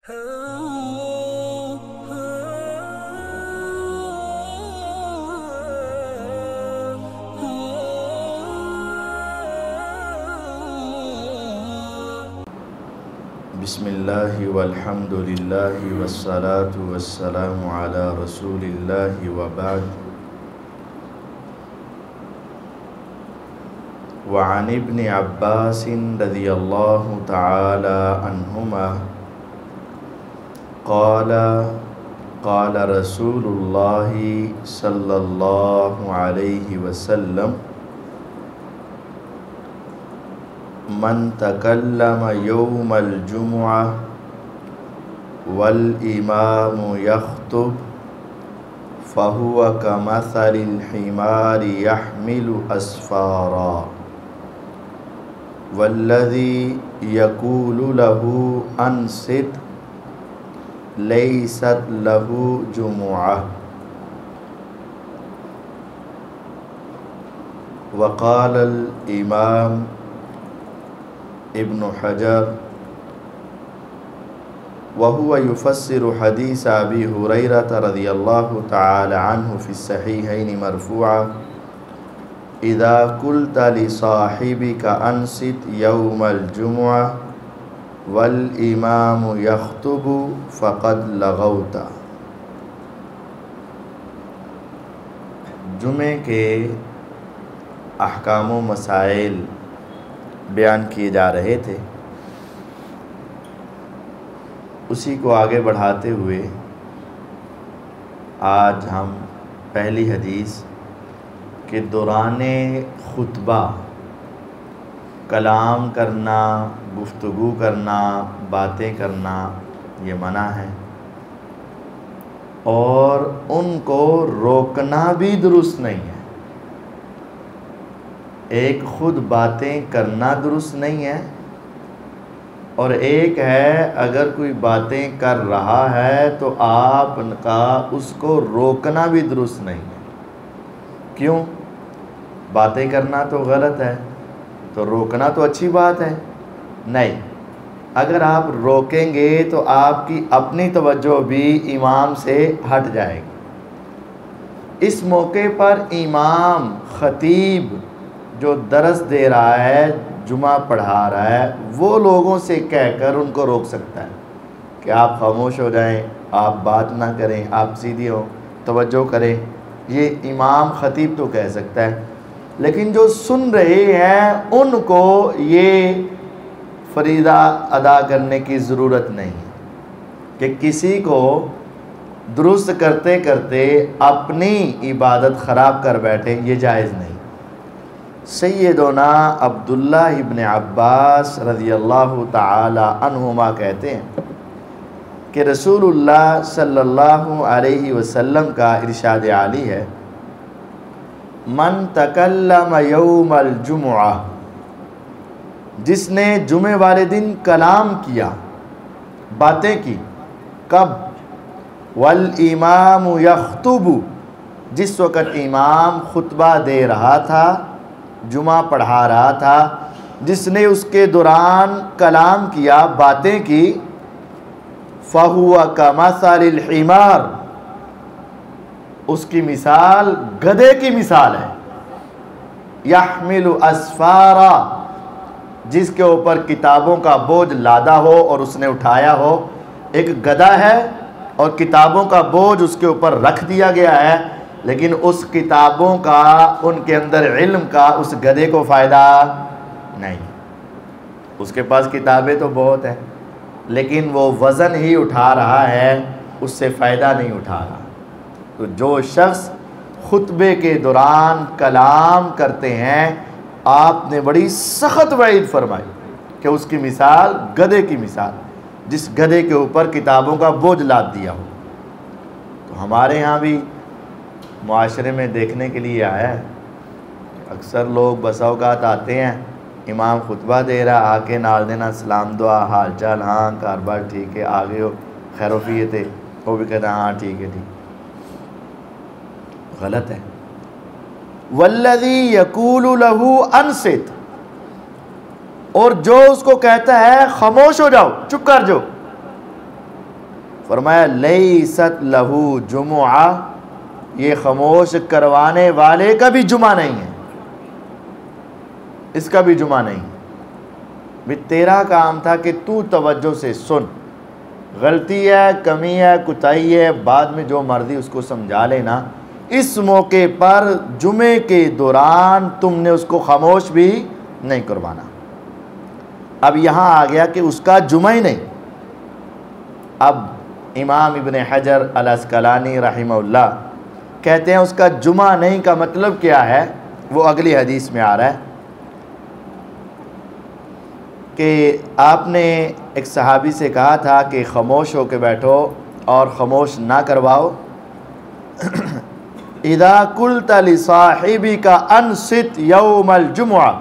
بسم اللہ والحمد للہ والصلاة والسلام علی رسول اللہ وبعد وعن ابن عباس رضی اللہ تعالی عنہما قال رسول اللہ صلی اللہ علیہ وسلم من تکلم یوم الجمعہ والامام یخطب فہو کمثل الحمار یحمل اسفارا والذی یقول له انصت لیست له جمعہ وقال الامام ابن حجر وهو يفسر حديث أبي هريرة رضي الله تعالى عنه في الصحيحين مرفوعا إذا قلت لصاحبك أنصت يوم الجمعة والإمام يخطب فقد لغوت۔ جمعے کے احکام و مسائل بیان کیے جا رہے تھے، اسی کو آگے بڑھاتے ہوئے آج ہم پہلی حدیث کہ دوران خطبہ کلام کرنا، گفتگو کرنا، باتیں کرنا یہ منع ہے، اور ان کو روکنا بھی درست نہیں ہے۔ ایک خود باتیں کرنا درست نہیں ہے، اور ایک ہے اگر کوئی باتیں کر رہا ہے تو آپ کا اس کو روکنا بھی درست نہیں ہے۔ کیوں؟ باتیں کرنا تو غلط ہے، تو روکنا تو اچھی بات ہے نہیں۔ اگر آپ روکیں گے تو آپ کی اپنی توجہ بھی امام سے ہٹ جائے گی۔ اس موقع پر امام خطیب جو درس دے رہا ہے، جمعہ پڑھا رہا ہے، وہ لوگوں سے کہہ کر ان کو روک سکتا ہے کہ آپ خاموش ہو جائیں، آپ بات نہ کریں، آپ سیدھی ہو، توجہ کریں۔ یہ امام خطیب تو کہہ سکتا ہے، لیکن جو سن رہے ہیں ان کو یہ فریضہ ادا کرنے کی ضرورت نہیں کہ کسی کو درست کرتے کرتے اپنی عبادت خراب کر بیٹھے، یہ جائز نہیں۔ سیدنا عبداللہ ابن عباس رضی اللہ تعالی عنہما کہتے ہیں کہ رسول اللہ صلی اللہ علیہ وسلم کا ارشاد عالی ہے، من تکلم یوم الجمعہ، جس نے جمعے والے دن کلام کیا، باتیں کی، کب؟ والامام یخطب، جس وقت امام خطبہ دے رہا تھا، جمعہ پڑھا رہا تھا، جس نے اس کے دوران کلام کیا، باتیں کی، فَهُوَ كَمَثَلِ الْحِمَارِ، اس کی مثال گدھے کی مثال ہے، يَحْمِلُ أَسْفَارًا، جس کے اوپر کتابوں کا بوجھ لادا ہو اور اس نے اٹھایا ہو۔ ایک گدھا ہے اور کتابوں کا بوجھ اس کے اوپر رکھ دیا گیا ہے، لیکن اس کتابوں کا، ان کے اندر علم کا اس گدھے کو فائدہ نہیں۔ اس کے پاس کتابیں تو بہت ہیں، لیکن وہ وزن ہی اٹھا رہا ہے، اس سے فائدہ نہیں اٹھا رہا۔ تو جو شخص خطبے کے دوران کلام کرتے ہیں، آپ نے بڑی سخت وعید فرمائی کہ اس کی مثال گدھے کی مثال، جس گدھے کے اوپر کتابوں کا بوجھ لاد دیا ہو۔ تو ہمارے ہاں بھی معاشرے میں دیکھنے کے لیے آیا ہے، اکثر لوگ بسا اوقات آتے ہیں، امام خطبہ دے رہا، آ کے نال دینا سلام دعا، حال چال، ہاں کاروبار ٹھیک ہے، آگے ہو، خیر وفیت ہے، وہ بھی کہتا ہے ہاں ٹھیک ہے ٹھیک۔ غلط ہے۔ والذی یقول لہ انصت، اور جو اس کو کہتا ہے خاموش ہو جاؤ، چپ کر جاؤ، فرمایا لیست لہو جمعہ، یہ خاموش کروانے والے کا بھی جمعہ نہیں ہے، اس کا بھی جمعہ نہیں۔ بھی تیرا کام تھا کہ تو توجہ سے سن، غلطی ہے، کمی ہے، کوتاہی ہے، بعد میں جو مرضی اس کو سمجھا لینا، اس موقع پر جمعے کے دوران تم نے اس کو خاموش بھی نہیں کروانا۔ اب یہاں آ گیا کہ اس کا جمعہ ہی نہیں۔ اب امام ابن حجر العسقلانی رحمہ اللہ کہتے ہیں اس کا جمعہ نہیں کا مطلب کیا ہے، وہ اگلی حدیث میں آ رہا ہے کہ آپ نے ایک صحابی سے کہا تھا کہ خاموش ہو کے بیٹھو اور خاموش نہ کرواؤ۔ اذا قلت لصاحبک انصت یوم الجمعہ،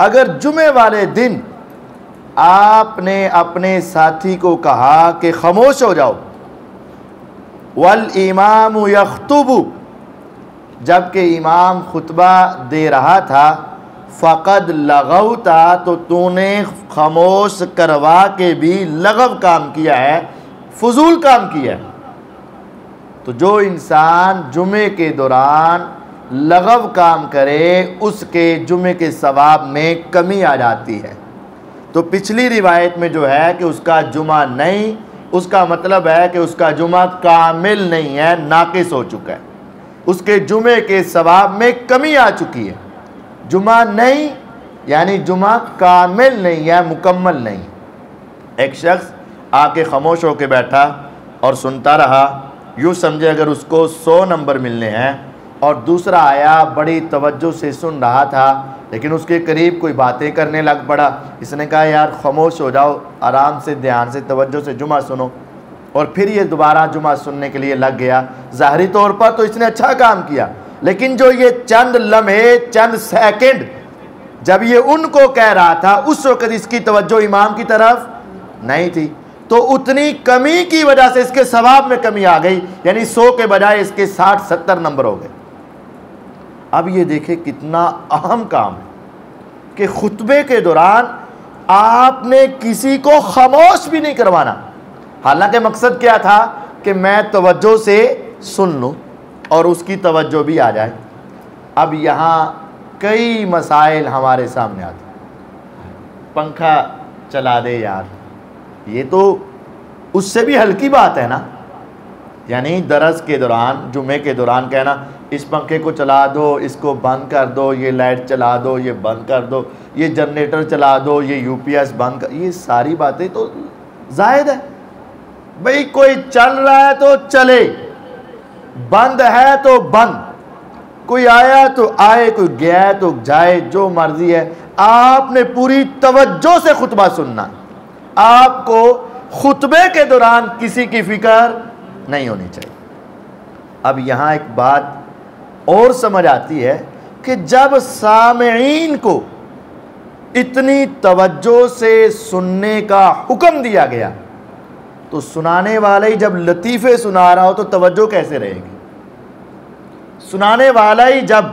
اگر جمعے والے دن آپ نے اپنے ساتھی کو کہا کہ خاموش ہو جاؤ، والامام یخطب، جبکہ امام خطبہ دے رہا تھا، فقد لغوت، تو نے خاموش کروا کے بھی لغو کام کیا ہے، فضول کام کیا ہے۔ تو جو انسان جمعے کے دوران لغو کام کرے اس کے جمعے کے ثواب میں کمی آ جاتی ہے۔ تو پچھلی روایت میں جو ہے کہ اس کا جمعہ نہیں، اس کا مطلب ہے کہ اس کا جمعہ کامل نہیں ہے، ناقص ہو چکا ہے، اس کے جمعے کے ثواب میں کمی آ چکی ہے۔ جمعہ نہیں یعنی جمعہ کامل نہیں ہے، مکمل نہیں۔ ایک شخص آ کے خاموش ہو کے بیٹھا اور سنتا رہا، یوں سمجھے اگر اس کو 100 نمبر ملنے ہیں، اور دوسرا آیا بڑی توجہ سے سن رہا تھا لیکن اس کے قریب کوئی باتیں کرنے لگ پڑا، اس نے کہا یار خاموش ہو جاؤ، آرام سے دھیان سے توجہ سے جمعہ سنو، اور پھر یہ دوبارہ جمعہ سننے کے لیے لگ گیا۔ ظاہری طور پر تو اس نے اچھا کام کیا، لیکن جو یہ چند لمحے، چند سیکنڈ جب یہ ان کو کہہ رہا تھا، اس وقت اس کی توجہ امام کی طرف نہیں تھی، تو اتنی کمی کی وجہ سے اس کے ثواب میں کمی آ گئی، یعنی 100 کے بجائے اس کے 60-70 نمبر ہو گئے۔ اب یہ دیکھیں کتنا اہم کام ہے کہ خطبے کے دوران آپ نے کسی کو خاموش بھی نہیں کروانا، حالانکہ مقصد کیا تھا کہ میں توجہ سے سن لوں اور اس کی توجہ بھی آ جائے۔ اب یہاں کئی مسائل ہمارے سامنے آتے ہیں، پنکھا چلا دے یار، یہ تو اس سے بھی ہلکی بات ہے نا، یعنی درس کے دوران، جمعے کے دوران کہنا اس پنکھے کو چلا دو، اس کو بند کر دو، یہ لائٹ چلا دو، یہ بند کر دو، یہ جنریٹر چلا دو، یہ یو پی ایس بند کر، یہ ساری باتیں تو زائد ہے۔ بھئی کوئی چل رہا ہے تو چلے، بند ہے تو بند، کوئی آیا تو آئے، کوئی گیا تو جائے، جو مرضی ہے۔ آپ نے پوری توجہ سے خطبہ سننا، آپ کو خطبے کے دوران کسی کی فکر نہیں ہونی چاہیے۔ اب یہاں ایک بات اور سمجھ آتی ہے کہ جب سامعین کو اتنی توجہ سے سننے کا حکم دیا گیا تو سنانے والا ہی جب لطیفے سنا رہا ہو تو توجہ کیسے رہے گی؟ سنانے والا ہی جب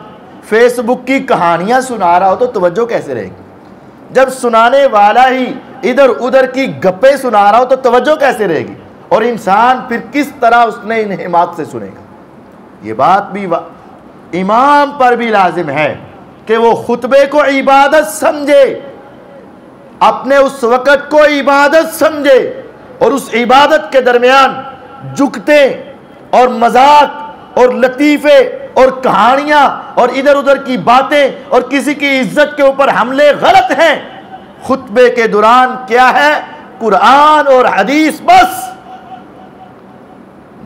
فیس بک کی کہانیاں سنا رہا ہو تو توجہ کیسے رہے گی؟ جب سنانے والا ہی ادھر ادھر کی گپیں سنا رہا ہو تو توجہ کیسے رہے گی؟ اور انسان پھر کس طرح اس نے انہماک سے سنے گا؟ یہ بات بھی امام پر بھی لازم ہے کہ وہ خطبے کو عبادت سمجھے، اپنے اس وقت کو عبادت سمجھے، اور اس عبادت کے درمیان جھکتے اور مذاق اور لطیفے اور کہانیاں اور ادھر ادھر کی باتیں اور کسی کی عزت کے اوپر حملے غلط ہیں۔ خطبے کے دوران کیا ہے؟ قرآن اور حدیث بس۔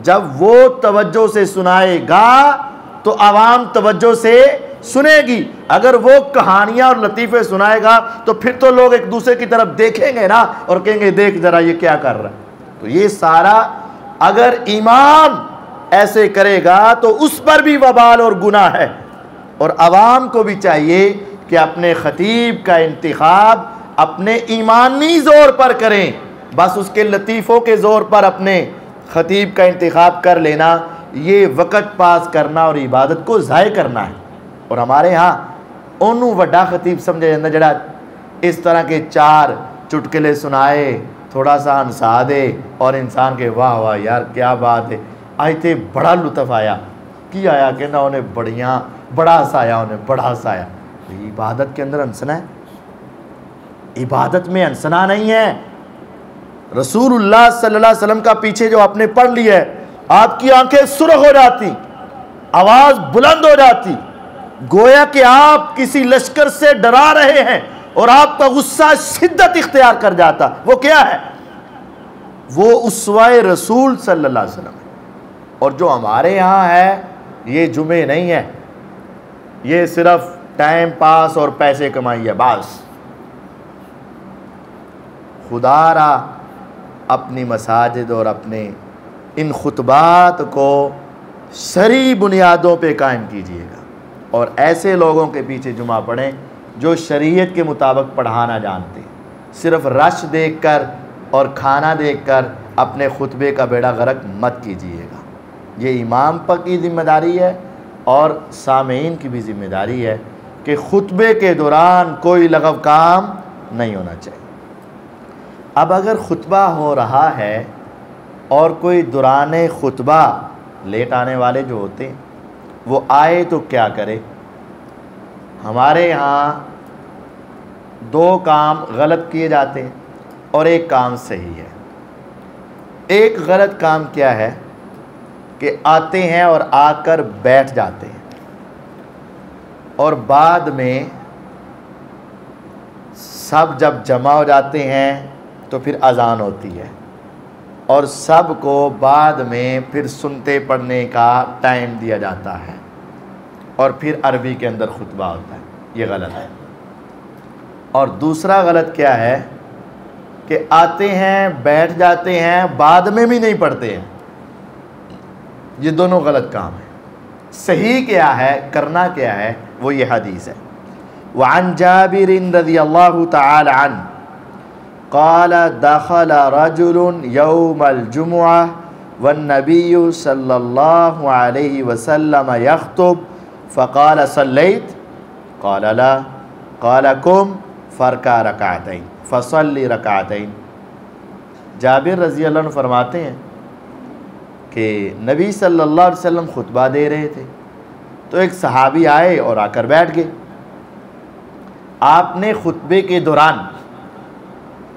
جب وہ توجہ سے سنائے گا تو عوام توجہ سے سنے گی، اگر وہ کہانیاں اور لطیفے سنائے گا تو پھر تو لوگ ایک دوسرے کی طرف دیکھیں گے نا اور کہیں گے دیکھ ذرا یہ کیا کر رہا ہے۔ تو یہ سارا اگر امام ایسے کرے گا تو اس پر بھی وبال اور گناہ ہے، اور عوام کو بھی چاہیے کہ اپنے خطیب کا انتخاب اپنے ایمانی زور پر کریں، بس اس کے لطیفوں کے زور پر اپنے خطیب کا انتخاب کر لینا یہ وقت پاس کرنا اور عبادت کو ضائع کرنا ہے۔ اور ہمارے ہاں انہوں وڈا خطیب سمجھے جاتا جڑا اس طرح کے 4 چٹکلے سنائے تھوڑا سا ہنسا دے اور انسان کے واہ واہ یار کیا بات ہے، آج تے بڑا لطف آیا، کی آیا کہ نہ انہیں بڑا ہنسایا، انہیں بڑا ہنسایا۔ عبادت کے اندر ہنسنا ہے، عبادت میں ہنسنا نہیں ہے۔ رسول اللہ صلی اللہ علیہ وسلم کا پیچھے جو آپ نے پڑھ لی ہے، آپ کی آنکھیں سرخ ہو جاتی، آواز بلند ہو جاتی، گویا کہ آپ کسی لشکر سے ڈرا رہے ہیں اور آپ کا غصہ شدت اختیار کر جاتا۔ وہ کیا ہے؟ وہ اسوہ رسول صلی اللہ علیہ وسلم ہے۔ اور جو ہمارے یہاں ہے یہ جمعے نہیں ہے، یہ صرف ٹائم پاس اور پیسے کمائی ہے بس۔ خدا را اپنی مساجد اور اپنے ان خطبات کو شرعی بنیادوں پہ قائم کیجئے گا، اور ایسے لوگوں کے پیچھے جمعہ پڑھیں جو شریعت کے مطابق پڑھانا جانتے ہیں۔ صرف رش دیکھ کر اور کھانا دیکھ کر اپنے خطبے کا بیڑا غرق مت کیجئے گا۔ یہ امام پر کی ذمہ داری ہے اور سامعین کی بھی ذمہ داری ہے کہ خطبے کے دوران کوئی لغو کام نہیں ہونا چاہیے۔ اب اگر خطبہ ہو رہا ہے اور کوئی دوران خطبہ لیٹ آنے والے جو ہوتے ہیں وہ آئے تو کیا کرے؟ ہمارے یہاں دو کام غلط کیے جاتے ہیں اور ایک کام صحیح ہے۔ ایک غلط کام کیا ہے کہ آتے ہیں اور آ کر بیٹھ جاتے ہیں اور بعد میں سب جب جمع ہو جاتے ہیں تو پھر اذان ہوتی ہے اور سب کو بعد میں پھر سنتے پڑھنے کا ٹائم دیا جاتا ہے اور پھر عربی کے اندر خطبہ ہوتا ہے۔ یہ غلط ہے۔ اور دوسرا غلط کیا ہے کہ آتے ہیں بیٹھ جاتے ہیں بعد میں بھی نہیں پڑھتے ہیں۔ یہ دونوں غلط کام ہیں۔ صحیح کیا ہے، کرنا کیا ہے، وہ یہ حدیث ہے۔ وعن جابر رضی اللہ تعالی عنہ قال دخل رجل يوم الجمعة والنبي صلى الله عليه وسلم يخطب فقال صليت؟ قال لا، قال قم فاركع ركعتين فصلي ركعتين۔ جابر رضی اللہ عنہ فرماتے ہیں کہ نبی صلی اللہ علیہ وسلم خطبہ دے رہے تھے تو ایک صحابی آئے اور آ کر بیٹھ گئے۔ آپ نے خطبے کے دوران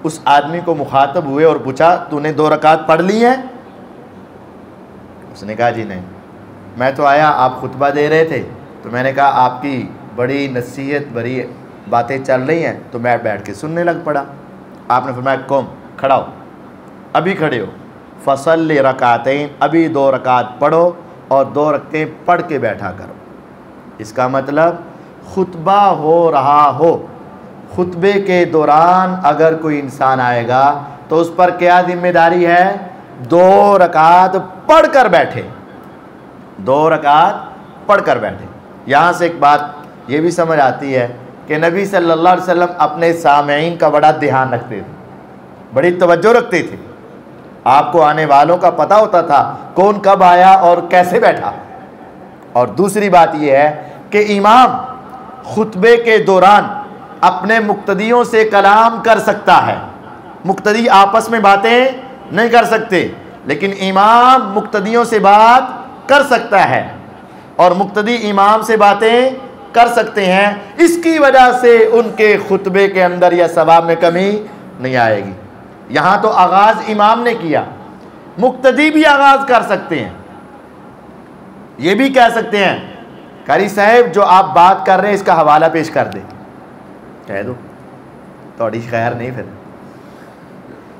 اس آدمی کو مخاطب ہوئے اور پوچھا تو نے 2 رکعت پڑھ لی ہیں؟ اس نے کہا جی نہیں، میں تو آیا آپ خطبہ دے رہے تھے تو میں نے کہا آپ کی بڑی نصیحت بڑی باتیں چل رہی ہیں تو میں بیٹھ کے سننے لگ پڑا۔ آپ نے فرمایا قم، کھڑا ہو، ابھی کھڑے ہو، فصلی رکعتین، ابھی 2 رکعت پڑھو اور 2 رکعتیں پڑھ کے بیٹھا کرو۔ اس کا مطلب خطبہ ہو رہا ہو، خطبے کے دوران اگر کوئی انسان آئے گا تو اس پر کیا ذمہ داری ہے؟ 2 رکعت پڑھ کر بیٹھے، 2 رکعت پڑھ کر بیٹھے۔ یہاں سے ایک بات یہ بھی سمجھ آتی ہے کہ نبی صلی اللہ علیہ وسلم اپنے سامعین کا بڑا دھیان رکھتے تھے، بڑی توجہ رکھتے تھے۔ آپ کو آنے والوں کا پتہ ہوتا تھا کون کب آیا اور کیسے بیٹھا۔ اور دوسری بات یہ ہے کہ امام خطبے کے دوران اپنے مقتدیوں سے کلام کر سکتا ہے، مقتدی آپس میں باتیں نہیں کر سکتے، لیکن امام مقتدیوں سے بات کر سکتا ہے اور مقتدی امام سے باتیں کر سکتے ہیں۔ اس کی وجہ سے ان کے خطبے کے اندر یا ثواب میں کمی نہیں آئے گی۔ یہاں تو آغاز امام نے کیا، مقتدی بھی آغاز کر سکتے ہیں، یہ بھی کہہ سکتے ہیں قاری صاحب جو آپ بات کر رہے ہیں اس کا حوالہ پیش کر دیں، کہہ دو، تھوڑی خیر نہیں پھر،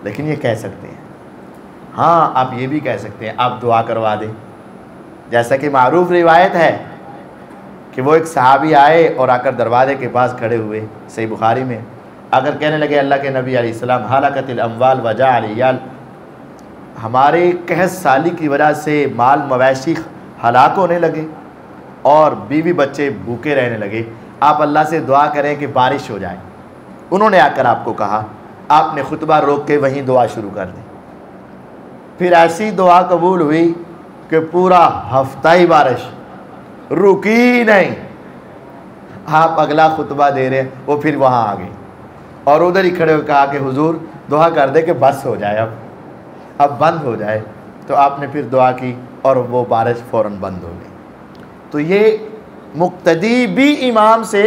لیکن یہ کہہ سکتے ہیں۔ ہاں آپ یہ بھی کہہ سکتے ہیں آپ دعا کروا دیں، جیسا کہ معروف روایت ہے کہ وہ ایک صحابی آئے اور آ کر دروازے کے پاس کھڑے ہوئے، صحیح بخاری میں، اگر کہنے لگے اللہ کے نبی علیہ السلام ہلاکت الاموال وجاء العیال، ہمارے قحط سالی کی وجہ سے مال مویشی ہلاک ہونے لگے اور بیوی بچے بھوکے رہنے لگے، آپ اللہ سے دعا کریں کہ بارش ہو جائے۔ انہوں نے آ کر آپ کو کہا، آپ نے خطبہ روک کے وہیں دعا شروع کر دی، پھر ایسی دعا قبول ہوئی کہ پورا ہفتہ ہی بارش رکی نہیں۔ آپ اگلا خطبہ دے رہے ہیں، وہ پھر وہاں آ گئے اور ادھر ہی کھڑے ہو کہا کہ حضور دعا کر دے کہ بس ہو جائے، اب بند ہو جائے، تو آپ نے پھر دعا کی اور وہ بارش فوراً بند ہو گئی۔ تو یہ مقتدی بھی امام سے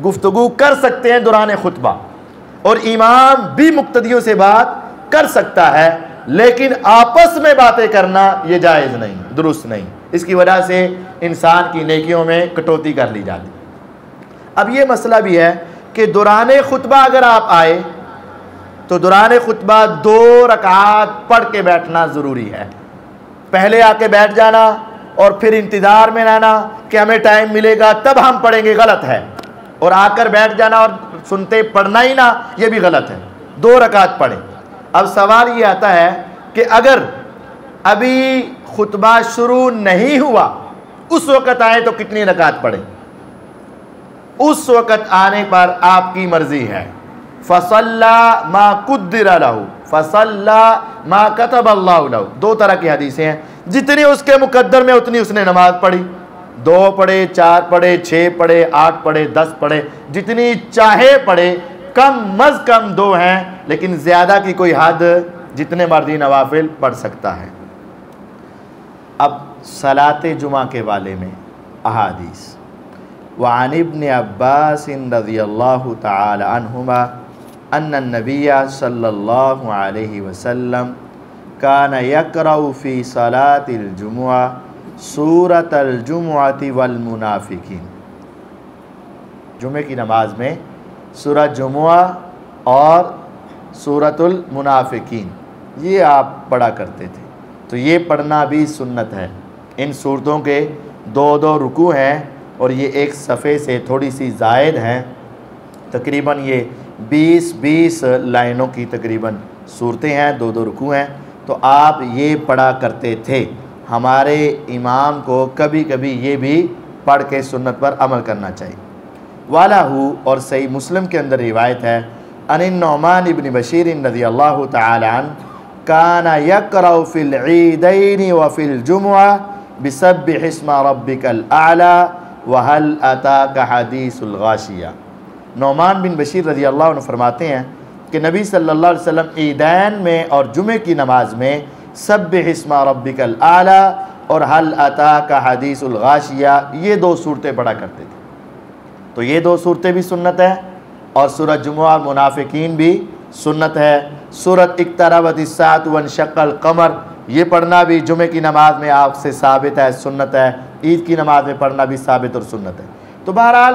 گفتگو کر سکتے ہیں دوران خطبہ، اور امام بھی مقتدیوں سے بات کر سکتا ہے، لیکن آپس میں باتیں کرنا یہ جائز نہیں، درست نہیں۔ اس کی وجہ سے انسان کی نیکیوں میں کٹوتی کر لی جاتی۔ اب یہ مسئلہ بھی ہے کہ دوران خطبہ اگر آپ آئے تو دوران خطبہ 2 رکعات پڑھ کے بیٹھنا ضروری ہے۔ پہلے آ کے بیٹھ جانا اور پھر انتظار میں رہنا کہ ہمیں ٹائم ملے گا تب ہم پڑھیں گے، غلط ہے۔ اور آ کر بیٹھ جانا اور سنتے پڑھنا ہی نہ، یہ بھی غلط ہے۔ 2 رکعت پڑھیں۔ اب سوال یہ آتا ہے کہ اگر ابھی خطبہ شروع نہیں ہوا، اس وقت آئے تو کتنی رکعت پڑھیں؟ اس وقت آنے پر آپ کی مرضی ہے۔ فَصَلَّى مَا قُدِّرَ لَهُ فَصَلَّى مَا كَتَبَ اللَّهُ لَهُ۔ 2 طرح کی حدیثیں ہیں، جتنی اس کے مقدر میں اتنی اس نے نماز پڑھی، 2 پڑھے، 4 پڑھے، 6 پڑھے، 8 پڑھے، 10 پڑھے، جتنی چاہے پڑھے۔ کم از کم 2 ہیں، لیکن زیادہ کی کوئی حد، جتنے مرضی نوافل پڑھ سکتا ہے۔ اب صلاۃ جمعہ کے بارے میں احادیث۔ وعن ابن عباس رضی اللہ تعالی عنہما ان النبی صلی اللہ علیہ وسلم کان یقرأ فی صلاۃ الجمعہ سورۃ الجمعۃ والمنافقین۔ جمعہ کی نماز میں سورہ جمعہ اور سورۃ المنافقین یہ آپ پڑھا کرتے تھے، تو یہ پڑھنا بھی سنت ہے۔ ان صورتوں کے 2 رکوع ہیں اور یہ ایک صفحے سے تھوڑی سی زائد ہیں، تقریباً یہ 20 لائنوں کی تقریباً صورتیں ہیں، 2 رکوع ہیں، تو آپ یہ پڑھا کرتے تھے۔ ہمارے امام کو کبھی کبھی یہ بھی پڑھ کے سنت پر عمل کرنا چاہیے۔ وَلَهُ، اور صحیح مسلم کے اندر روایت ہے، ان النعمان بن بشیر رضی اللہ تعالی عنہ کان یقرأ فی العیدین وفی الجمعہ بسبح اسم ربک الاعلی وَهَلْ أَتَاكَ حَدِيثُ الْغَاشِيَةِ۔ نعمان بن بشیر رضی اللہ عنہ فرماتے ہیں کہ نبی صلی اللہ علیہ وسلم عیدین میں اور جمعے کی نماز میں سبح اسم ربک الاعلی اور هَلْ أَتَاكَ حَدِيثُ الْغَاشِيَةِ یہ 2 صورتیں پڑھا کرتے تھے۔ تو یہ 2 صورتیں بھی سنت ہے، اور سورہ جمعہ منافقین بھی سنت ہے۔ سورۃ اقتربت الساعۃ وانشق القمر یہ پڑھنا بھی جمعے کی نماز میں آپ سے ثابت ہے، سنت ہے۔ عید کی نماز میں پڑھنا بھی ثابت اور سنت ہے۔ تو بہرحال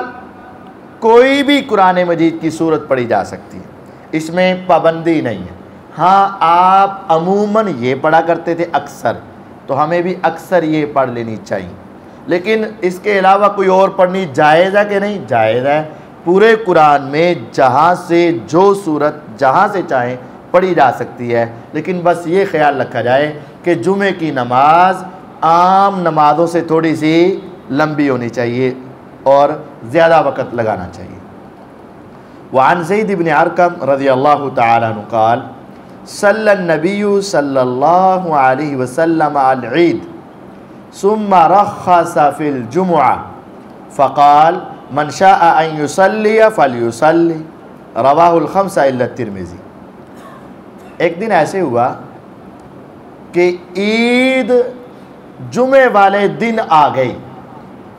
کوئی بھی قرآن مجید کی سورت پڑھی جا سکتی ہے، اس میں پابندی نہیں ہے۔ ہاں آپ عموماً یہ پڑھا کرتے تھے اکثر، تو ہمیں بھی اکثر یہ پڑھ لینی چاہیے، لیکن اس کے علاوہ کوئی اور پڑھنی جائز ہے کہ نہیں؟ جائز ہے۔ پورے قرآن میں جہاں سے جو سورت جہاں سے چاہیں پڑھی جا سکتی ہے، لیکن بس یہ خیال رکھا جائے کہ جمعے کی نماز عام نمازوں سے تھوڑی سی لمبی ہونی چاہیے اور زیادہ وقت لگانا چاہیے۔ وعن زید بن ارقم رضی اللہ تعالی عنہ قال صلی النبی صلی اللہ علیہ وسلم العید ثم رخص فی الجمعہ فقال من شاء ان یصلی فلیصلی رواہ الخمسہ الا الترمذی۔ ایک دن ایسے ہوا کہ عید جمعے والے دن آ گئی،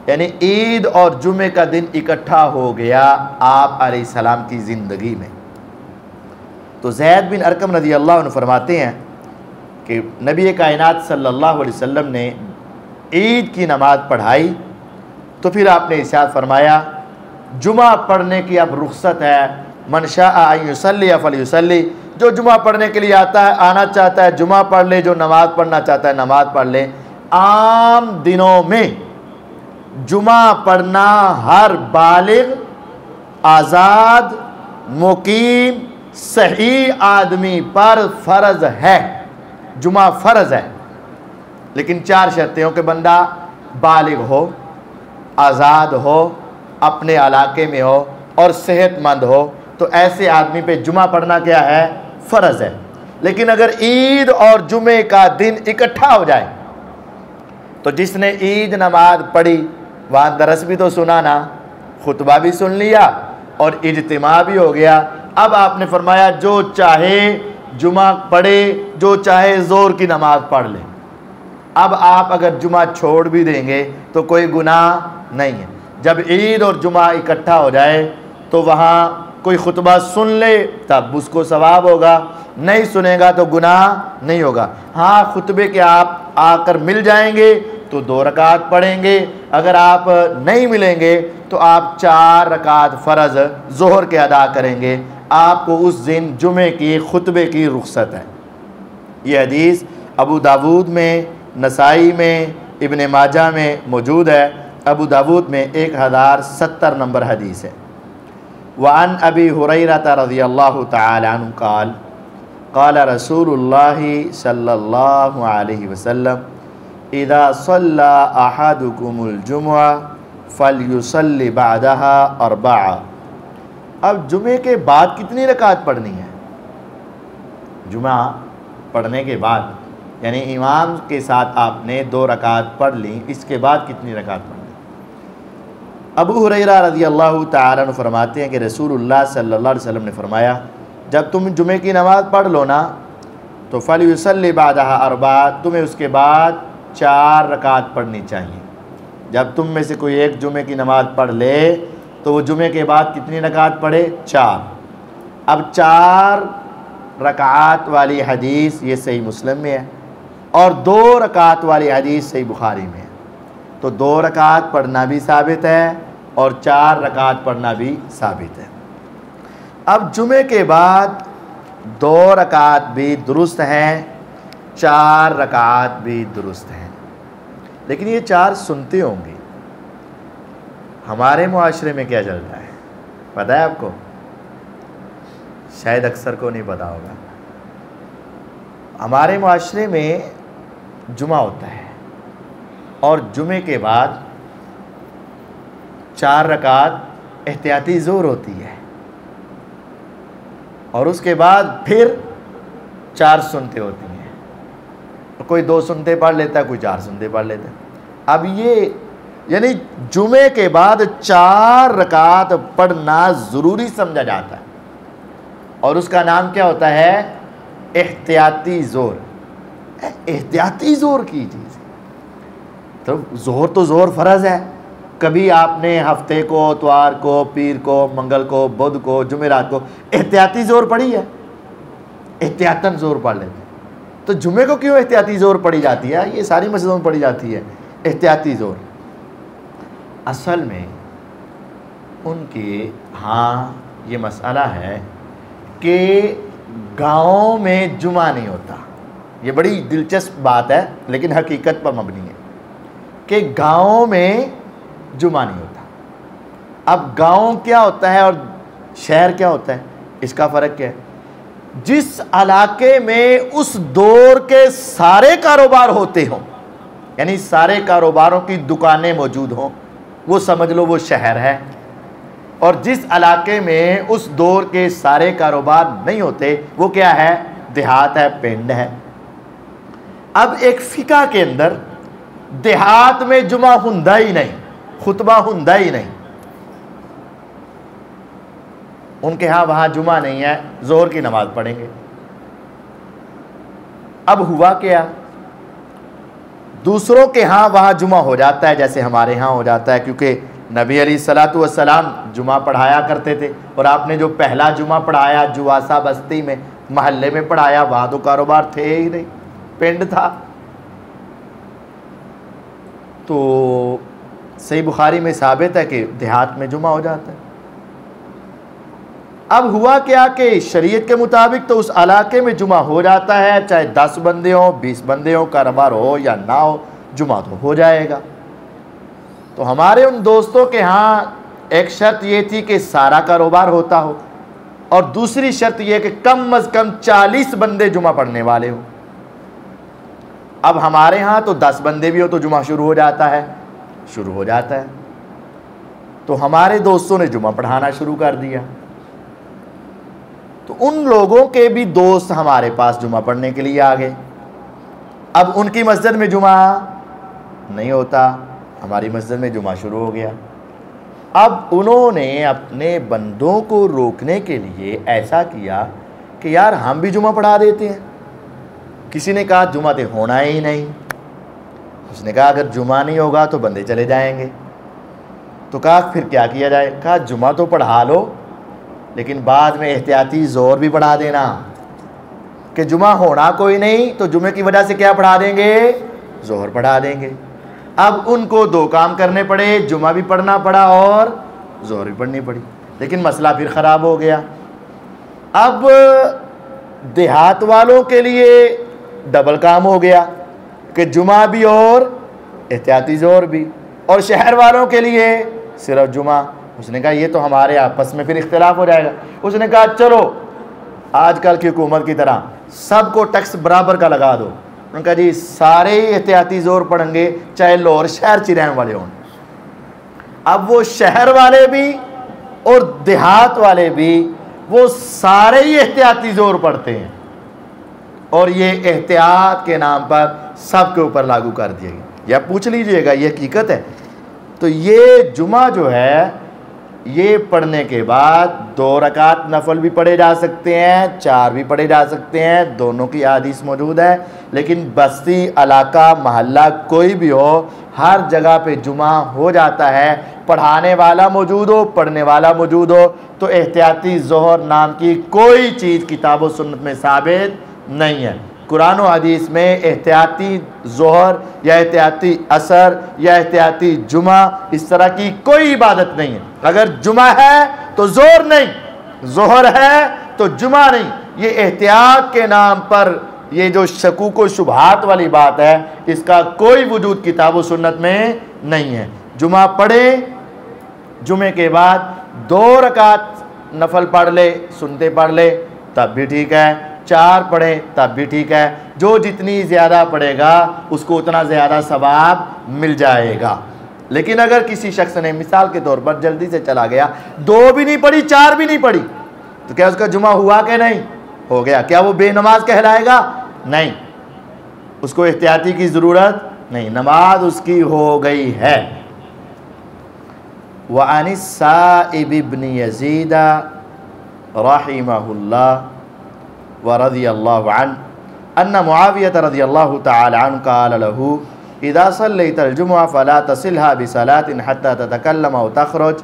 یعنی عید اور جمعے کا دن اکٹھا ہو گیا آپ علیہ السلام کی زندگی میں۔ تو زید بن ارقم رضی اللہ عنہ فرماتے ہیں کہ نبی کائنات صلی اللہ علیہ وسلم نے عید کی نماز پڑھائی، تو پھر آپ نے ارشاد فرمایا جمعہ پڑھنے کی اب رخصت ہے، من شاء ان یصلی فلیصلی، جو جمعہ پڑھنے کے لیے آنا چاہتا ہے جمعہ پڑھ لے، جو نماز پڑھنا چاہتا ہے نماز پڑھ لے۔ عام دنوں میں جمعہ پڑھنا ہر بالغ، آزاد، مقیم، صحیح آدمی پر فرض ہے، جمعہ فرض ہے، لیکن 4 شرطیں ہوں کہ بندہ بالغ ہو، آزاد ہو، اپنے علاقے میں ہو اور صحت مند ہو، تو ایسے آدمی پہ جمعہ پڑھنا کیا ہے؟ فرض ہے۔ لیکن اگر عید اور جمعے کا دن اکٹھا ہو جائے تو جس نے عید نماز پڑھی وہاں درس بھی تو سنا نا، خطبہ بھی سن لیا اور اجتماع بھی ہو گیا، اب آپ نے فرمایا جو چاہے جمعہ پڑھے، جو چاہے ظہر کی نماز پڑھ لے۔ اب آپ اگر جمعہ چھوڑ بھی دیں گے تو کوئی گناہ نہیں ہے۔ جب عید اور جمعہ اکٹھا ہو جائے تو وہاں کوئی خطبہ سن لے تب اس کو ثواب ہوگا، نہیں سنے گا تو گناہ نہیں ہوگا۔ ہاں خطبے کے آپ آ کر مل جائیں گے تو 2 رکعت پڑھیں گے، اگر آپ نہیں ملیں گے تو آپ 4 رکعت فرض ظہر کے ادا کریں گے۔ آپ کو اس دن جمعے کی خطبے کی رخصت ہے۔ یہ حدیث ابو داود میں، نسائی میں، ابن ماجہ میں موجود ہے۔ ابو داود میں 1070 نمبر حدیث ہے۔ وعن ابی ہریرہ رضی اللہ تعالی عنہ قال قال رسول اللہ صلی اللہ علیہ وسلم اذا صلی احدکم الجمعہ فلیصلی بعدها 4۔ اب جمعے کے بعد کتنی رکعت پڑھنی ہے؟ جمعہ پڑھنے کے بعد یعنی امام کے ساتھ آپ نے 2 رکعت پڑھ لی، اس کے بعد کتنی رکعت پڑھنی؟ ابو ہریرہ رضی اللہ تعالیٰ عنہ فرماتے ہیں کہ رسول اللہ صلی اللہ علیہ وسلم نے فرمایا جب تم جمعے کی نماز پڑھ لو نا تو فلیصلی بعدها 4، تمہیں اس کے بعد 4 رکعت پڑھنی چاہیے۔ جب تم میں سے کوئی ایک جمعے کی نماز پڑھ لے تو وہ جمعے کے بعد کتنی رکعت پڑھے؟ 4۔ اب 4 رکعات والی حدیث یہ صحیح مسلم میں ہے، اور 2 رکعات والی حدیث صحیح بخاری میں ہے، تو 2 رکعت پڑھنا بھی ثابت ہے اور 4 رکعت پڑھنا بھی ثابت ہے۔ اب جمعے کے بعد 2 رکعت بھی درست ہیں، 4 رکعت بھی درست ہیں، لیکن یہ 4 سنتے ہوں گے۔ ہمارے معاشرے میں کیا چلتا ہے پتہ ہے آپ کو؟ شاید اکثر کو نہیں پتا ہوگا۔ ہمارے معاشرے میں جمعہ ہوتا ہے اور جمعے کے بعد 4 رکعت احتیاطی ظہر ہوتی ہے، اور اس کے بعد پھر 4 سنتے ہوتی ہیں۔ کوئی 2 سنتے پڑھ لیتا ہے، کوئی 4 سنتے پڑھ لیتا ہے۔ اب یہ یعنی جمعے کے بعد 4 رکعت پڑھنا ضروری سمجھا جاتا ہے، اور اس کا نام کیا ہوتا ہے؟ احتیاطی ظہر۔ احتیاطی ظہر کی چیز تو ظہر تو ظہر فرض ہے، کبھی آپ نے ہفتے کو، اتوار کو، پیر کو، منگل کو، بدھ کو، جمعرات کو احتیاطی ظہر پڑھی ہے، احتیاطاً ظہر پڑھ لیتے ہیں۔ تو جمعے کو کیوں احتیاطی ظہر پڑھی جاتی ہے؟ یہ ساری مسجدوں میں پڑھی جاتی ہے احتیاطی ظہر۔ اصل میں ان کے ہاں یہ مسئلہ ہے کہ گاؤں میں جمعہ نہیں ہوتا۔ یہ بڑی دلچسپ بات ہے لیکن حقیقت پر مبنی ہے کہ گاؤں میں جمعہ نہیں ہوتا۔ اب گاؤں کیا ہوتا ہے اور شہر کیا ہوتا ہے، اس کا فرق کیا ہے؟ جس علاقے میں اس دور کے سارے کاروبار ہوتے ہوں، یعنی سارے کاروباروں کی دکانیں موجود ہوں، وہ سمجھ لو وہ شہر ہے، اور جس علاقے میں اس دور کے سارے کاروبار نہیں ہوتے وہ کیا ہے؟ دیہات ہے، پنڈ ہے۔ اب ایک فقہ کے اندر دیہات میں جمعہ ہندہ ہی نہیں، خطبہ ہندہ ہی نہیں، ان کے ہاں وہاں جمعہ نہیں ہے، ظہر کی نماز پڑھیں گے۔ اب ہوا کیا؟ دوسروں کے ہاں وہاں جمعہ ہو جاتا ہے جیسے ہمارے ہاں ہو جاتا ہے، کیونکہ نبی علیہ الصلوۃ والسلام جمعہ پڑھایا کرتے تھے، اور آپ نے جو پہلا جمعہ پڑھایا جواسا بستی میں، محلے میں پڑھایا، وہاں تو کاروبار تھے ہی نہیں، پنڈ تھا۔ تو صحیح بخاری میں ثابت ہے کہ دیہات میں جمعہ ہو جاتا ہے۔ اب ہوا کیا کہ شریعت کے مطابق تو اس علاقے میں جمعہ ہو جاتا ہے، چاہے 10 بندے ہوں، 20 بندے ہوں، کاروبار ہو یا نہ ہو، جمعہ تو ہو جائے گا۔ تو ہمارے ان دوستوں کے ہاں ایک شرط یہ تھی کہ سارا کاروبار ہوتا ہو، اور دوسری شرط یہ کہ کم از کم 40 بندے جمعہ پڑھنے والے ہوں۔ اب ہمارے ہاں تو 10 بندے بھی ہو تو جمعہ شروع ہو جاتا ہے، تو ہمارے دوستوں نے جمعہ پڑھانا شروع کر دیا۔ تو ان لوگوں کے بھی دوست ہمارے پاس جمعہ پڑھنے کے لیے آ گئے۔ اب ان کی مسجد میں جمعہ نہیں ہوتا، ہماری مسجد میں جمعہ شروع ہو گیا۔ اب انہوں نے اپنے بندوں کو روکنے کے لیے ایسا کیا کہ یار ہم بھی جمعہ پڑھا دیتے ہیں. کسی نے کہا جمعہ تو ہونا ہی نہیں. اس نے کہا اگر جمعہ نہیں ہوگا تو بندے چلے جائیں گے. تو کہا پھر کیا کیا جائے؟ کہا جمعہ تو پڑھا لو لیکن بعد میں احتیاطی ظہر بھی پڑھا دینا کہ جمعہ ہونا کوئی نہیں تو جمعے کی وجہ سے کیا پڑھا دیں گے؟ ظہر پڑھا دیں گے. اب ان کو دو کام کرنے پڑے, جمعہ بھی پڑھنا پڑا اور ظہر بھی پڑھنی پڑی. لیکن مسئلہ پھر خراب ہو گیا. اب دیہات والوں کے لیے ڈبل کام ہو گیا کہ جمعہ بھی اور احتیاطی ظہر بھی, اور شہر والوں کے لیے صرف جمعہ. اس نے کہا یہ تو ہمارے آپس میں پھر اختلاف ہو جائے گا. اس نے کہا چلو آج کل کی حکومت کی طرح سب کو ٹیکس برابر کا لگا دو. انہوں نے کہا جی سارے ہی احتیاطی زور پڑیں گے چاہے لاہور شہر چ رہنے والے ہوں. اب وہ شہر والے بھی اور دیہات والے بھی وہ سارے ہی احتیاطی زور پڑھتے ہیں, اور یہ احتیاط کے نام پر سب کے اوپر لاگو کر دیا گیا. یا پوچھ لیجئے گا, یہ حقیقت ہے. تو یہ جمعہ جو ہے یہ پڑھنے کے بعد 2 رکعت نفل بھی پڑھے جا سکتے ہیں, 4 بھی پڑھے جا سکتے ہیں, دونوں کی احادیث موجود ہے. لیکن بستی علاقہ محلہ کوئی بھی ہو, ہر جگہ پہ جمعہ ہو جاتا ہے, پڑھانے والا موجود ہو پڑھنے والا موجود ہو. تو احتیاطی ظہر نام کی کوئی چیز کتاب و سنت میں ثابت نہیں ہے. قرآن و حدیث میں احتیاطی ظہر یا احتیاطی عصر یا احتیاطی جمعہ اس طرح کی کوئی عبادت نہیں ہے. اگر جمعہ ہے تو ظہر نہیں, ظہر ہے تو جمعہ نہیں. یہ احتیاط کے نام پر یہ جو شکوک و شبہات والی بات ہے اس کا کوئی وجود کتاب و سنت میں نہیں ہے. جمعہ پڑھے, جمعے کے بعد 2 رکعت نفل پڑھ لے, سنتے پڑھ لے تب بھی ٹھیک ہے, 4 پڑھے تب بھی ٹھیک ہے. جو جتنی زیادہ پڑھے گا اس کو اتنا زیادہ ثواب مل جائے گا. لیکن اگر کسی شخص نے مثال کے طور پر جلدی سے چلا گیا, 2 بھی نہیں پڑھی 4 بھی نہیں پڑھی, تو کیا اس کا جمعہ ہوا کہ نہیں؟ ہو گیا. کیا وہ بے نماز کہلائے گا؟ نہیں, اس کو احتیاطی کی ضرورت نہیں, نماز اس کی ہو گئی ہے. وعن السائب بن یزید رحمہ اللہ ورضی اللہ عنہ ان معاویہ رضی اللہ تعالی عنہ قال له اذا صلیت الجمعہ فلا تصلها بصلاة حتى تتکلم او تخرج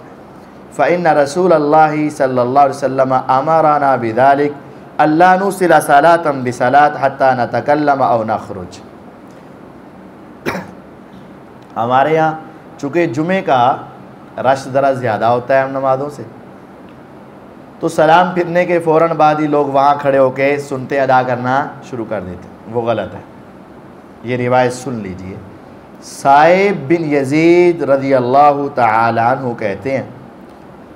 فإن رسول اللہ صلی اللہ علیہ وسلم امرنا بذلك الا نوصل صلاة بصلاة حتى نتکلم او نخرج. ہمارے یہاں چونکہ جمعے کا رش ذرا زیادہ ہوتا ہے ہم نمازوں سے, تو سلام پھرنے کے فوراً بعد ہی لوگ وہاں کھڑے ہو کے سنتے ادا کرنا شروع کر دیتے. وہ غلط ہے. یہ روایت سن لیجئے. سائب بن یزید رضی اللہ تعالی عنہ کہتے ہیں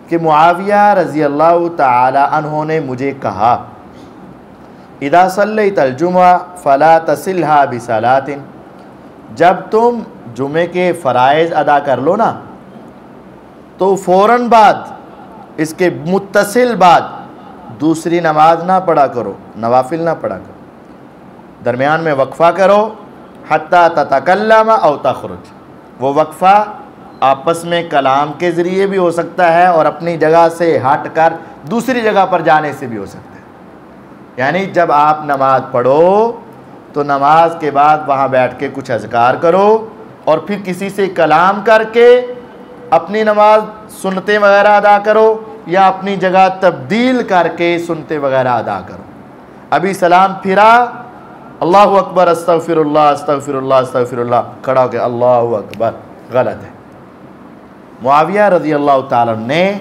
کہ معاویہ رضی اللہ تعالی عنہ نے مجھے کہا اذا صلیت الجمعہ فلا تصلها بصلاة, جب تم جمعے کے فرائض ادا کر لو نا تو فوراً بعد اس کے متصل بعد دوسری نماز نہ پڑھا کرو, نوافل نہ پڑھا کرو, درمیان میں وقفہ کرو. حتیٰ تتکلم او تخرج, وہ وقفہ آپس میں کلام کے ذریعے بھی ہو سکتا ہے اور اپنی جگہ سے ہٹ کر دوسری جگہ پر جانے سے بھی ہو سکتا ہے. یعنی جب آپ نماز پڑھو تو نماز کے بعد وہاں بیٹھ کے کچھ اذکار کرو اور پھر کسی سے کلام کر کے اپنی نماز سنتے وغیرہ ادا کرو, یا اپنی جگہ تبدیل کر کے سنتے وغیرہ ادا کرو. ابھی سلام پھرا, اللہ اکبر استغفر اللہ استغفر اللہ استغفر اللہ, کھڑا ہو کے اللہ اکبر, غلط ہے. معاویہ رضی اللہ تعالیٰ عنہ نے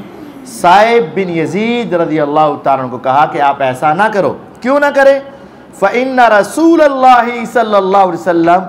سائب بن یزید رضی اللہ تعالیٰ عنہ کو کہا کہ آپ ایسا نہ کرو. کیوں نہ کرے؟ فَإِنَّ رسول اللہ صلی اللہ علیہ وسلم,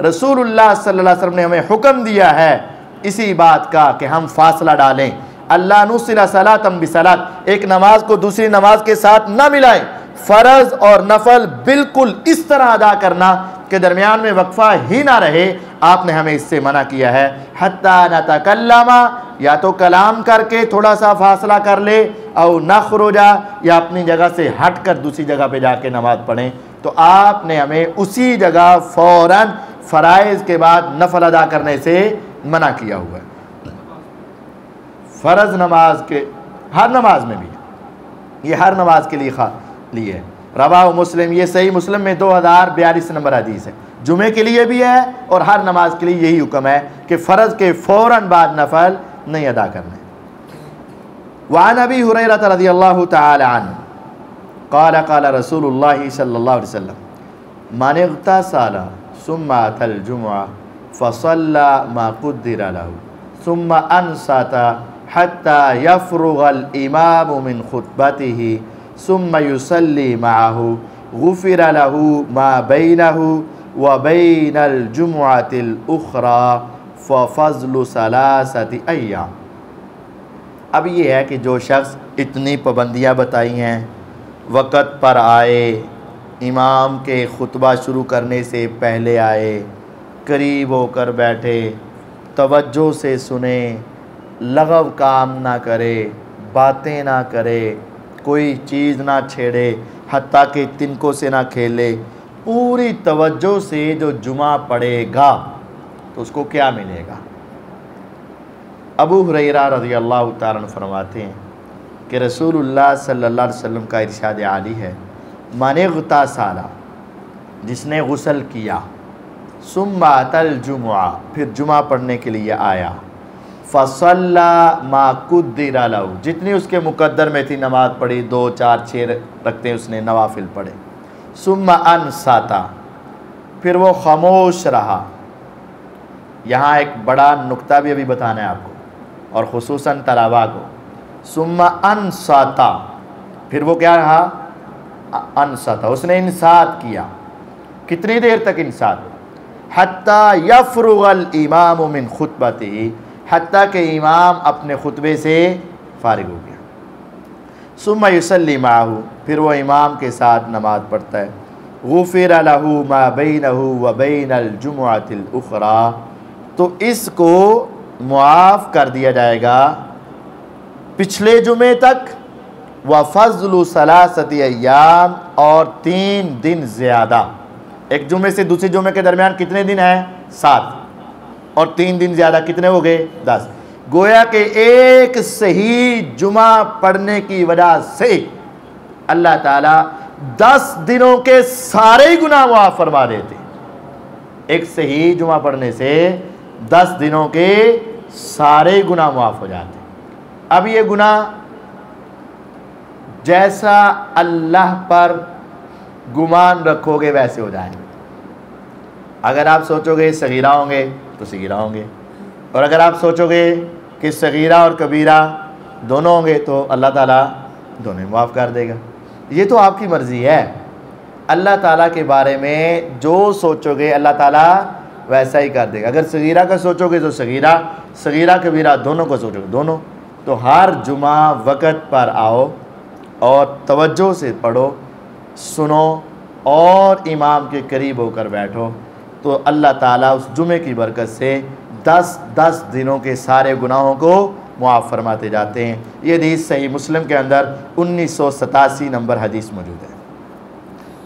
رسول اللہ صلی اللہ علیہ وسلم نے ہمیں حکم دیا ہے اسی بات کا کہ ہم فاصلہ ڈالیں. اللہ نوصل صلاۃ بصلاۃ, ایک نماز کو دوسری نماز کے ساتھ نہ ملائیں. فرض اور نفل بالکل اس طرح ادا کرنا کہ درمیان میں وقفہ ہی نہ رہے, آپ نے ہمیں اس سے منع کیا ہے. حتیٰ نتکلم, یا تو کلام کر کے تھوڑا سا فاصلہ کر لے, او نخرجا, یا اپنی جگہ سے ہٹ کر دوسری جگہ پہ جا کے نماز پڑھیں. تو آپ نے ہمیں اسی جگہ فوراً فرائض کے بعد نفل ادا کرنے سے منع کیا ہوا ہے. فرض نماز کے ہر نماز میں بھی ہے، یہ ہر نماز کے لیے ہے۔ رواہ مسلم، یہ صحیح مسلم میں 2042 نمبر حدیث ہے۔ جمعے کے لیے بھی ہے اور ہر نماز کے لیے یہی حکم ہے کہ فرض کے فوراً بعد نفل نہیں ادا کرنا ہے۔ وعن ابی ہریرہ رضی اللہ تعالی عنہ قال قال رسول اللہ صلی اللہ علیہ وسلم من اغتسل ثم اتى الجمعہ فصلى ما قدر له ثم انصت حتى يفرغ الامام من خطبته ثم يصلي معه غفر له ما بينه وبين الجمعة الأخرى ففضل ثلاثة أيام۔ اب یہ ہے کہ جو شخص اتنی پابندیاں بتائی ہیں، وقت پر آئے، امام کے خطبہ شروع کرنے سے پہلے آئے، قریب ہو کر بیٹھے، توجہ سے سنے، لغو کام نہ کرے، باتیں نہ کرے، کوئی چیز نہ چھیڑے، حتیٰ کہ تنکوں سے نہ کھیلے، پوری توجہ سے جو جمعہ پڑھے گا تو اس کو کیا ملے گا؟ ابو ہریرہ رضی اللہ تعالیٰ عنہ فرماتے ہیں کہ رسول اللہ صلی اللہ علیہ وسلم کا ارشاد عالی ہے، من اغتسل، جس نے غسل کیا، ثم اتی الجمعہ، پھر جمعہ پڑھنے کے لیے آیا، فصلی ما قدر له، جتنی اس کے مقدر میں تھی نماز پڑھی، 2 4 6 رکھتے اس نے نوافل پڑھے، ثم انصت، پھر وہ خاموش رہا۔ یہاں ایک بڑا نقطہ بھی ابھی بتانا ہے آپ کو، اور خصوصاً طلباء کو۔ ثم انصت، پھر وہ کیا رہا؟ انصت، اس نے انصات کیا۔ کتنی دیر تک انصات؟ حتی یفرغ الامام من خطبتہ، حتیٰ کہ امام اپنے خطبے سے فارغ ہو گیا۔ ثم یصلی معہ، پھر وہ امام کے ساتھ نماز پڑھتا ہے۔ غفر له ما بینہ وبین الجمعۃ الاخری، تو اس کو معاف کر دیا جائے گا پچھلے جمعے تک، وفضل ثلاثۃ ایام، اور 3 دن زیادہ۔ ایک جمعے سے دوسرے جمعے کے درمیان کتنے دن ہیں؟ 7، اور 3 دن زیادہ کتنے ہو گئے؟ 10۔ گویا کہ ایک صحیح جمعہ پڑھنے کی وجہ سے اللہ تعالیٰ 10 دنوں کے سارے گناہ معاف فرما دیتے۔ ایک صحیح جمعہ پڑھنے سے 10 دنوں کے سارے گناہ معاف ہو جاتے۔ اب یہ گناہ جیسا اللہ پر گمان رکھو گے ویسے ہو جائیں گے۔ اگر آپ سوچو گے صغیرہ ہوں گے تو صغیرہ ہوں گے، اور اگر آپ سوچو گے کہ صغیرہ اور کبیرہ دونوں ہوں گے تو اللہ تعالیٰ دونوں معاف کر دے گا۔ یہ تو آپ کی مرضی ہے۔ اللہ تعالیٰ کے بارے میں جو سوچو گے اللہ تعالیٰ ویسا ہی کر دے گا۔ اگر صغیرہ کا سوچو گے تو صغیرہ کبیرہ دونوں کو سوچو گے دونوں۔ تو ہر جمعہ وقت پر آؤ اور توجہ سے پڑھو، سنو، اور امام کے قریب ہو کر بیٹھو، تو اللہ تعالیٰ اس جمعے کی برکت سے 10 دنوں کے سارے گناہوں کو معاف فرماتے جاتے ہیں۔ یہ حدیث صحیح مسلم کے اندر 1987 نمبر حدیث موجود ہے۔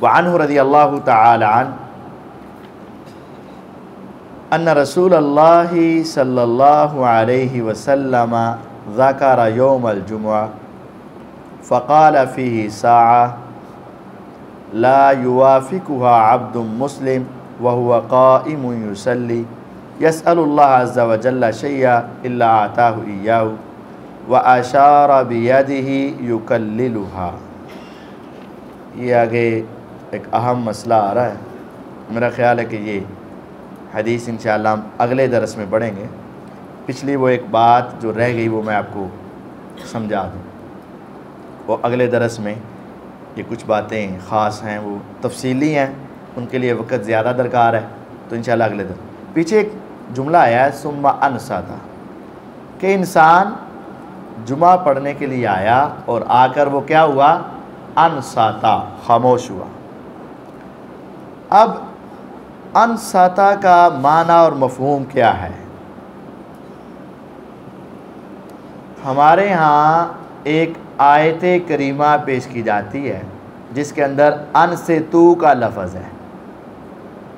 وعنہ رضی اللہ تعالی عنہ ان رسول اللہ صلی اللہ علیہ وسلم ذکر یوم الجمعہ فقال فیہ ساعہ لا یوافقها عبد مسلم وهو قائم يصلي يسأل الله عز وجل شيئا إلا أعطاه إياه وأشار بيده يكللها۔ یہ آگے ایک اہم مسئلہ آ رہا ہے، میرا خیال ہے کہ یہ حدیث انشاءاللہ ہم اگلے درس میں پڑھیں گے۔ پچھلی وہ ایک بات جو رہ گئی وہ میں آپ کو سمجھا دوں، وہ اگلے درس میں یہ کچھ باتیں خاص ہیں، وہ تفصیلی ہیں، ان کے لیے وقت زیادہ درکار ہے، تو انشاءاللہ اگلے درس۔ پیچھے ایک جملہ آیا ہے ثم انصت، کہ انسان جمعہ پڑھنے کے لیے آیا اور آ کر وہ کیا ہوا؟ انصت، خاموش ہوا۔ اب انصت کا معنی اور مفہوم کیا ہے؟ ہمارے ہاں ایک آیت کریمہ پیش کی جاتی ہے جس کے اندر انصتو کا لفظ ہے،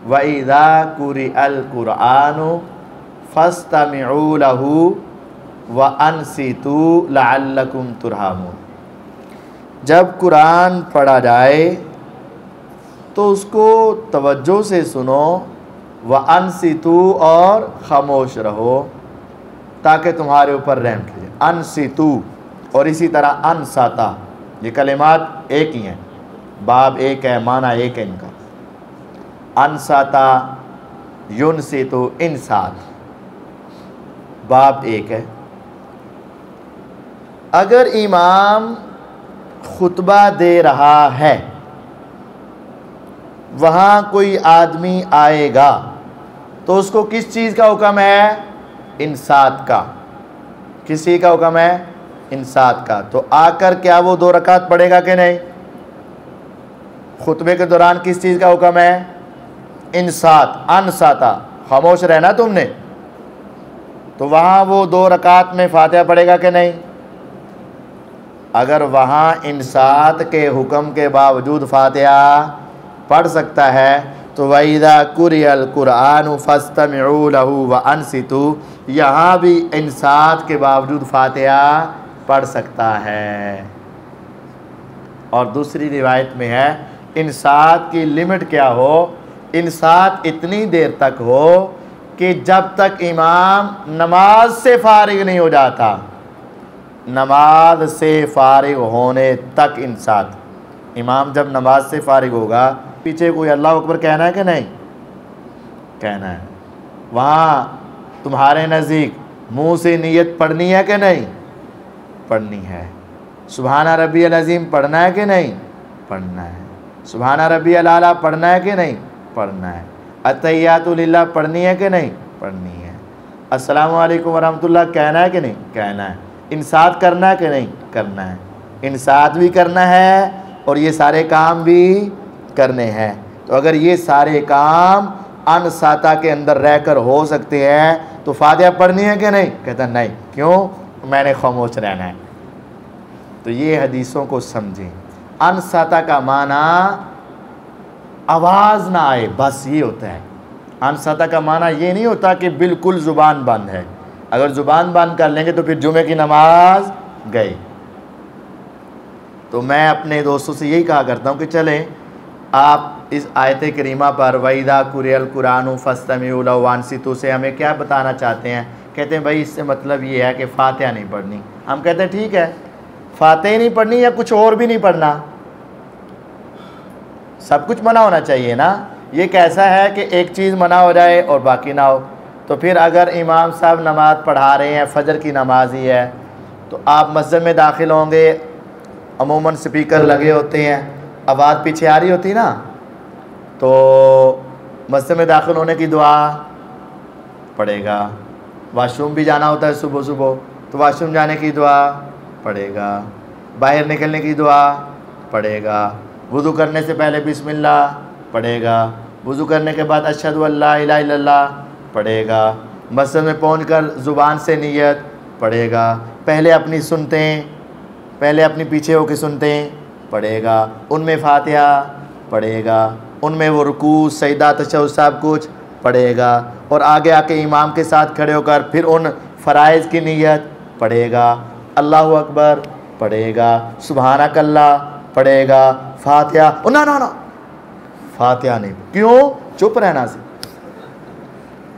وَإِذَا قُرِئَ الْقُرْآنُ فَاسْتَمِعُوا لَهُ وَأَنْصِتُوا لَعَلَّكُمْ تُرْحَمُونَ۔ جب قرآن پڑھا جائے تو اس کو توجہ سے سنو، وَأَنْصِتُوا اور خاموش رہو تاکہ تمہارے اوپر رحم کیجیے۔ انصتوا اور اسی طرح انصتا، یہ کلمات ایک ہی ہیں، باب ایک ہے، معنی ایک ہے ان کا۔ انصتا ینصتو انصات، باب ایک ہے۔ اگر امام خطبہ دے رہا ہے، وہاں کوئی آدمی آئے گا تو اس کو کس چیز کا حکم ہے؟ انصات کا۔ کس چیز کا حکم ہے؟ انصات کا۔ تو آ کر کیا وہ 2 رکعت پڑھے گا کہ نہیں؟ خطبے کے دوران کس چیز کا حکم ہے؟ انصات، انصاتا، خاموش رہنا تم نے۔ تو وہاں وہ 2 رکعت میں فاتحہ پڑھے گا کہ نہیں؟ اگر وہاں انصات کے حکم کے باوجود فاتحہ پڑھ سکتا ہے تو وَإِذَا قُرِئَ الْقُرْآنُ فَاسْتَمِعُوا لَهُ وَأَنصِتُوا، یہاں بھی انصات کے باوجود فاتحہ پڑھ سکتا ہے۔ اور دوسری روایت میں ہے انصات کی لمٹ کیا ہو؟ انصات اتنی دیر تک ہو کہ جب تک امام نماز سے فارغ نہیں ہو جاتا، نماز سے فارغ ہونے تک انصات۔ امام جب نماز سے فارغ ہوگا، پیچھے کوئی اللہ اکبر کہنا ہے کہ نہیں؟ کہنا ہے۔ وہاں تمہارے نزدیک منہ سے نیت پڑھنی ہے کہ نہیں؟ پڑھنی ہے۔ سبحان ربی العظیم پڑھنا ہے کہ نہیں؟ پڑھنا ہے۔ سبحان ربی الاعلیٰ پڑھنا ہے کہ نہیں؟ پڑھنا ہے۔ التحیات للہ پڑھنی ہے کہ نہیں؟ پڑھنی ہے۔ السلام علیکم ورحمۃ اللہ کہنا ہے کہ نہیں؟ کہنا ہے۔ انصات کرنا ہے کہ نہیں؟ کرنا ہے۔ انصات بھی کرنا ہے اور یہ سارے کام بھی کرنے ہیں۔ تو اگر یہ سارے کام انصاتا کے اندر رہ کر ہو سکتے ہیں تو فاتحہ پڑھنی ہے کہ نہیں؟ کہتا نہیں، کیوں؟ میں نے خاموش رہنا ہے۔ تو یہ حدیثوں کو سمجھیں۔ انصاتا کا معنی آواز نہ آئے، بس یہ ہوتا ہے۔ انصاتا کا معنی یہ نہیں ہوتا کہ بالکل زبان بند ہے۔ اگر زبان بند کر لیں گے تو پھر جمعے کی نماز گئی۔ تو میں اپنے دوستوں سے یہی کہا کرتا ہوں کہ چلیں آپ اس آیت کریمہ پر وَإِذَا قُرِئَ الْقُرْآنُ فَاسْتَمِعُوا لَهُ وَأَنصِتُوا سے ہمیں کیا بتانا چاہتے ہیں؟ کہتے ہیں بھائی اس سے مطلب یہ ہے کہ فاتحہ نہیں پڑھنی۔ ہم کہتے ہیں ٹھیک ہے، فاتحہ نہیں پڑھنی یا کچھ اور بھی نہیں پڑھنا؟ سب کچھ منع ہونا چاہیے نا۔ یہ کیسا ہے کہ ایک چیز منع ہو جائے اور باقی نہ ہو؟ تو پھر اگر امام صاحب نماز پڑھا رہے ہیں، فجر کی نماز ہی ہے، تو آپ مسجد میں داخل ہوں گے، عموماً سپیکر لگے ہوتے ہیں، آواز پیچھے آ رہی ہوتی نا، تو مسجد میں داخل ہونے کی دعا پڑھے گا۔ واش روم بھی جانا ہوتا ہے صبح صبح تو واش روم جانے کی دعا پڑھے گا۔ باہر نکلنے کی دعا پڑھے گا۔ وضو کرنے سے پہلے بسم اللہ پڑھے گا۔ وضو کرنے کے بعد اشہد ان لا الہ الا اللہ پڑھے گا۔ مسجد میں پہنچ کر زبان سے نیت پڑھے گا۔ پہلے اپنی سنتیں، پہلے اپنی پیچھے ہو کے سنتیں پڑھے گا، ان میں فاتحہ پڑھے گا، ان میں وہ رکوع سجدہ تشہد سب کچھ پڑھے گا، اور آگے آ کے امام کے ساتھ کھڑے ہو کر پھر ان فرائض کی نیت پڑھے گا، اللہ اکبر پڑھے گا، سبحانک اللہ پڑھے گا، فاتحہ نہ فاتحہ نہیں، کیوں؟ چپ رہنا سے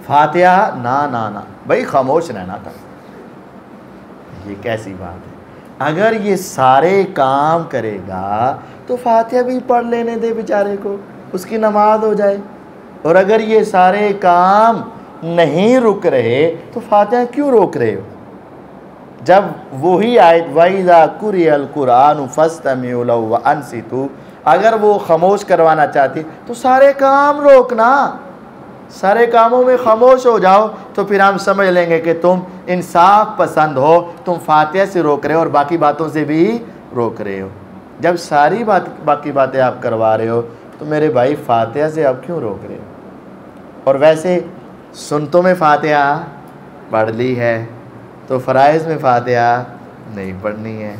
فاتحہ نہ بھائی خاموش رہنا تھا۔ یہ کیسی بات ہے؟ اگر یہ سارے کام کرے گا تو فاتحہ بھی پڑھ لینے دے بیچارے کو، اس کی نماز ہو جائے۔ اور اگر یہ سارے کام نہیں رک رہے تو فاتحہ کیوں روک رہے ہو؟ جب وہی آیت وَإِذَا قُرِئَ الْقُرْآنُ فَاسْتَمِعُوا لَهُ وَأَنصِتُوا اگر وہ خاموش کروانا چاہتی تو سارے کام روکنا، سارے کاموں میں خاموش ہو جاؤ، تو پھر ہم سمجھ لیں گے کہ تم انصاف پسند ہو، تم فاتحہ سے روک رہے ہو اور باقی باتوں سے بھی روک رہے ہو۔ جب ساری باقی باتیں آپ کروا رہے ہو تو میرے بھائی فاتحہ سے آپ کیوں روک رہے ہو؟ اور ویسے سنتوں میں فاتحہ پڑھ لی ہے تو فرائض میں فاتحہ نہیں پڑھنی ہے،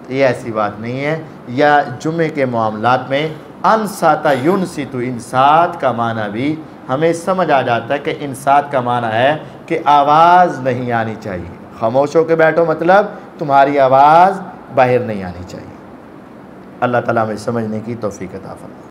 یہ ایسی بات نہیں ہے۔ یا جمعے کے معاملات میں انصات ینصت، انصات کا معنی بھی ہمیں سمجھ آ جاتا ہے کہ انصات کا معنی ہے کہ آواز نہیں آنی چاہیے، خاموش ہو کے بیٹھو مطلب تمہاری آواز باہر نہیں آنی چاہیے۔ اللہ تعالیٰ ہمیں سمجھنے کی توفیق عطا فرمائے۔